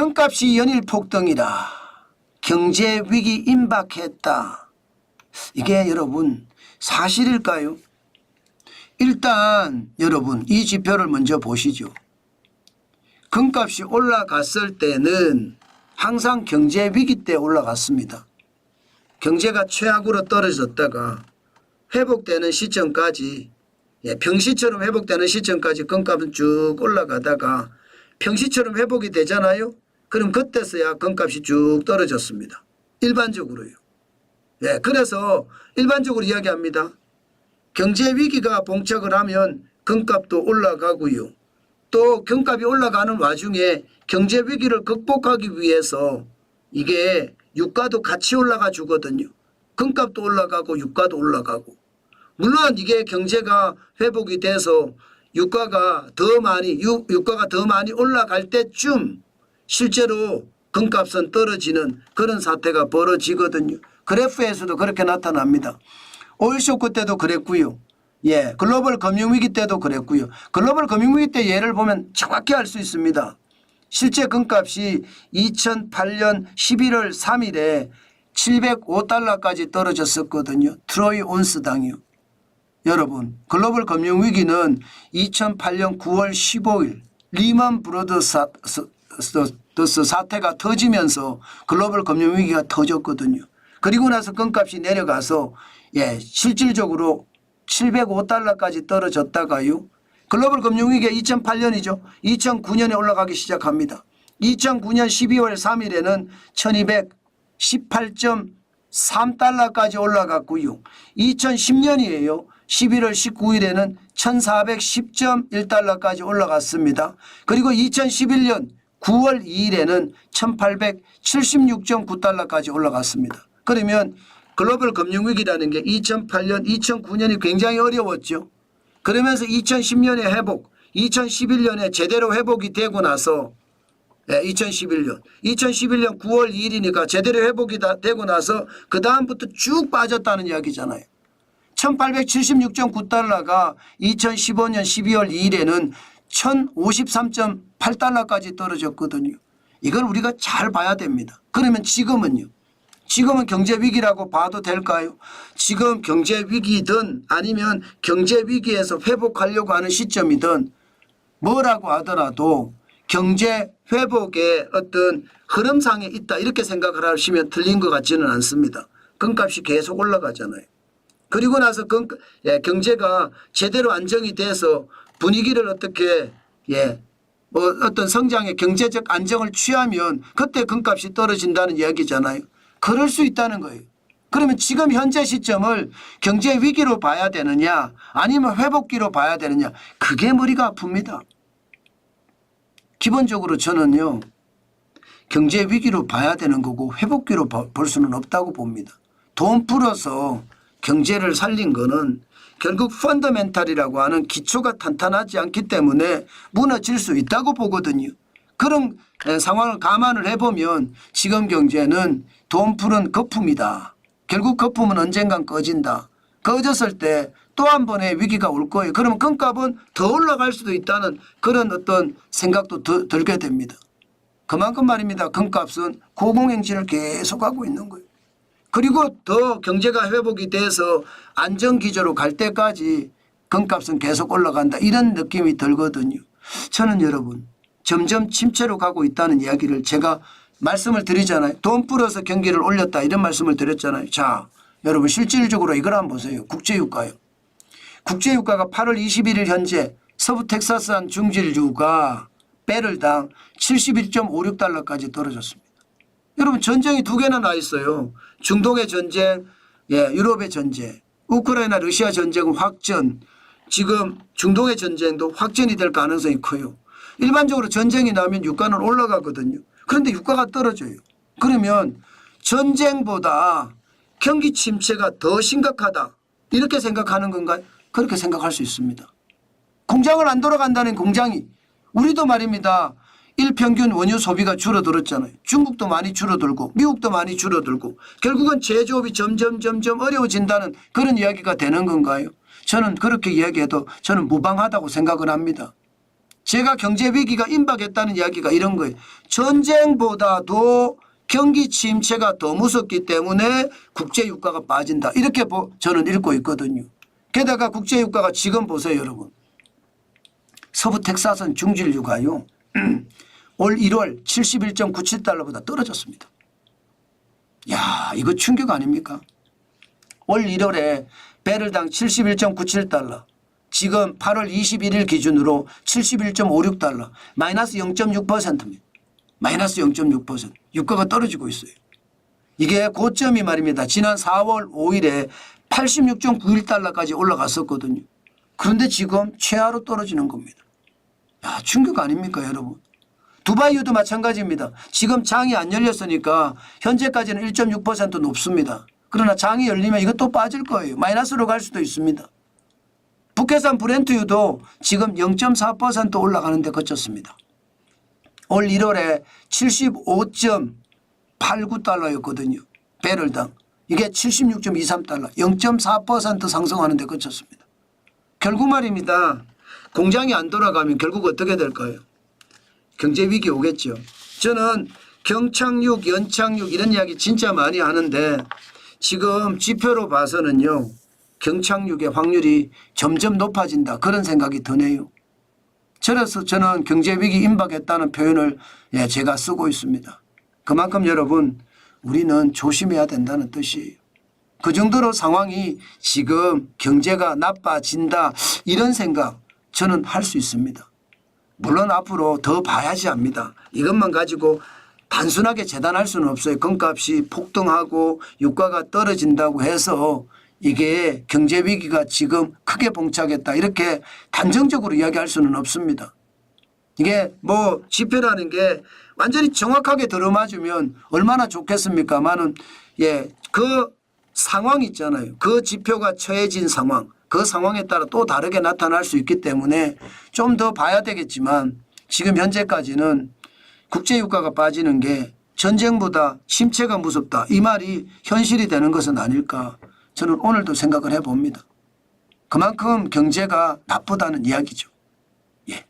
금값이 연일 폭등이라 경제 위기 임박했다. 이게 여러분 사실일까요? 일단 여러분 이 지표를 먼저 보시죠. 금값이 올라갔을 때는 항상 경제 위기 때 올라갔습니다. 경제가 최악으로 떨어졌다가 회복되는 시점까지, 평시처럼 회복되는 시점까지 금값은 쭉 올라가다가 평시처럼 회복이 되잖아요. 그럼 그때서야 금값이 쭉 떨어졌습니다. 일반적으로요. 그래서 일반적으로 이야기합니다. 경제 위기가 봉착을 하면 금값도 올라가고요. 또 금값이 올라가는 와중에 경제 위기를 극복하기 위해서 이게 유가도 같이 올라가 주거든요. 금값도 올라가고 유가도 올라가고. 물론 이게 경제가 회복이 돼서 유가가 더 많이 올라갈 때쯤 실제로 금값은 떨어지는 그런 사태가 벌어지거든요. 그래프에서도 그렇게 나타납니다. 오일 쇼크 때도 그랬고요. 글로벌 금융위기 때도 그랬고요. 글로벌 금융위기 때 예를 보면 정확히 알 수 있습니다. 실제 금값이 2008년 11월 3일에 705달러까지 떨어졌었거든요. 트로이 온스당이요. 여러분 글로벌 금융위기는 2008년 9월 15일 리먼 브러더스 사태가 터지면서 글로벌 금융위기가 터졌거든요. 그리고 나서 금값이 내려가서 실질적으로 705달러까지 떨어졌다가요. 글로벌 금융위기가 2008년이죠. 2009년에 올라가기 시작합니다. 2009년 12월 3일에는 1218.3달러까지 올라갔고요. 2010년이에요. 11월 19일에는 1410.1달러까지 올라갔습니다. 그리고 2011년 9월 2일에는 1876.9달러까지 올라갔습니다. 그러면 글로벌 금융위기라는 게 2008년, 2009년이 굉장히 어려웠죠. 그러면서 2010년에 회복, 2011년에 제대로 회복이 되고 나서 2011년 9월 2일이니까 제대로 회복이 되고 나서 그 다음부터 쭉 빠졌다는 이야기잖아요. 1876.9달러가 2015년 12월 2일에는 1053.8달러까지 떨어졌거든요. 이걸 우리가 잘 봐야 됩니다. 그러면 지금은요. 지금은 경제위기라고 봐도 될까요? 지금 경제위기든 아니면 경제위기에서 회복하려고 하는 시점이든 뭐라고 하더라도 경제회복의 어떤 흐름상에 있다 이렇게 생각을 하시면 틀린 것 같지는 않습니다. 금값이 계속 올라가잖아요. 그리고 나서 경제가 제대로 안정이 돼서 분위기를 어떻게 어떤 성장의 경제적 안정을 취하면 그때 금값이 떨어진다는 이야기잖아요. 그럴 수 있다는 거예요. 그러면 지금 현재 시점을 경제 위기로 봐야 되느냐 아니면 회복기로 봐야 되느냐 그게 머리가 아픕니다. 기본적으로 저는요. 경제 위기로 봐야 되는 거고 회복기로 볼 수는 없다고 봅니다. 돈 풀어서 경제를 살린 거는 결국 펀더멘탈이라고 하는 기초가 탄탄하지 않기 때문에 무너질 수 있다고 보거든요. 그런 상황을 감안을 해보면 지금 경제는 돈 푸는 거품이다. 결국 거품은 언젠간 꺼진다. 꺼졌을 때 또 한 번의 위기가 올 거예요. 그러면 금값은 더 올라갈 수도 있다는 그런 어떤 생각도 들게 됩니다. 그만큼 말입니다. 금값은 고공행진을 계속하고 있는 거예요. 그리고 더 경제가 회복이 돼서 안정기조로 갈 때까지 금값은 계속 올라간다. 이런 느낌이 들거든요. 저는 여러분 점점 침체로 가고 있다는 이야기를 제가 말씀을 드리잖아요. 돈 풀어서 경기를 올렸다 이런 말씀을 드렸잖아요. 자, 여러분 실질적으로 이걸 한번 보세요. 국제유가요. 국제유가가 8월 21일 현재 서부 텍사스한 중질유가 배럴당 71.56달러까지 떨어졌습니다. 여러분 전쟁이 두 개나 나 있어요. 중동의 전쟁, 유럽의 전쟁, 우크라이나 러시아 전쟁은 확전, 지금 중동의 전쟁도 확전이 될 가능성이 커요. 일반적으로 전쟁이 나면 유가는 올라가거든요. 그런데 유가가 떨어져요. 그러면 전쟁보다 경기 침체가 더 심각하다 이렇게 생각하는 건가요? 그렇게 생각할 수 있습니다. 공장을 안 돌아간다는 공장이 우리도 말입니다. 일평균 원유 소비가 줄어들었잖아요. 중국도 많이 줄어들고 미국도 많이 줄어들고 결국은 제조업이 점점 어려워진다는 그런 이야기가 되는 건가요? 저는 그렇게 이야기해도 저는 무방하다고 생각을 합니다. 제가 경제 위기가 임박했다는 이야기가 이런 거예요. 전쟁보다도 경기 침체가 더 무섭기 때문에 국제유가가 빠진다. 이렇게 저는 읽고 있거든요. 게다가 국제유가가 지금 보세요 여러분. 서부 텍사스는 중진유가요. 올 1월 71.97달러보다 떨어졌습니다. 야, 이거 충격 아닙니까? 올 1월에 배럴당 71.97달러. 지금 8월 21일 기준으로 71.56달러. 마이너스 0.6%입니다. 마이너스 0.6%. 유가가 떨어지고 있어요. 이게 고점이 말입니다. 지난 4월 5일에 86.91달러까지 올라갔었거든요. 그런데 지금 최하로 떨어지는 겁니다. 야, 충격 아닙니까 여러분? 두바이유도 마찬가지입니다. 지금 장이 안 열렸으니까 현재까지는 1.6% 높습니다. 그러나 장이 열리면 이것도 빠질 거예요. 마이너스로 갈 수도 있습니다. 북해산 브렌트유도 지금 0.4% 올라가는 데 그쳤습니다. 올 1월에 75.89달러였거든요. 배럴당. 이게 76.23달러. 0.4% 상승하는 데 그쳤습니다. 결국 말입니다. 공장이 안 돌아가면 결국 어떻게 될까요? 경제위기 오겠죠. 저는 경착륙, 연착륙 이런 이야기 진짜 많이 하는데 지금 지표로 봐서는요. 경착륙의 확률이 점점 높아진다. 그런 생각이 드네요. 그래서 저는 경제위기 임박했다는 표현을 제가 쓰고 있습니다. 그만큼 여러분 우리는 조심해야 된다는 뜻이에요. 그 정도로 상황이 지금 경제가 나빠진다 이런 생각 저는 할 수 있습니다. 물론 앞으로 더 봐야지 합니다. 이것만 가지고 단순하게 재단할 수는 없어요. 금값이 폭등하고 유가가 떨어진다고 해서 이게 경제위기가 지금 크게 봉착했다 이렇게 단정적으로 이야기할 수는 없습니다. 이게 뭐 지표라는 게 완전히 정확하게 들어맞으면 얼마나 좋겠습니까만은 그 상황 있잖아요. 그 지표가 처해진 상황 그 상황에 따라 또 다르게 나타날 수 있기 때문에 좀 더 봐야 되겠지만 지금 현재까지는 국제유가가 빠지는 게 전쟁보다 침체가 무섭다. 이 말이 현실이 되는 것은 아닐까 저는 오늘도 생각을 해봅니다. 그만큼 경제가 나쁘다는 이야기죠. 예.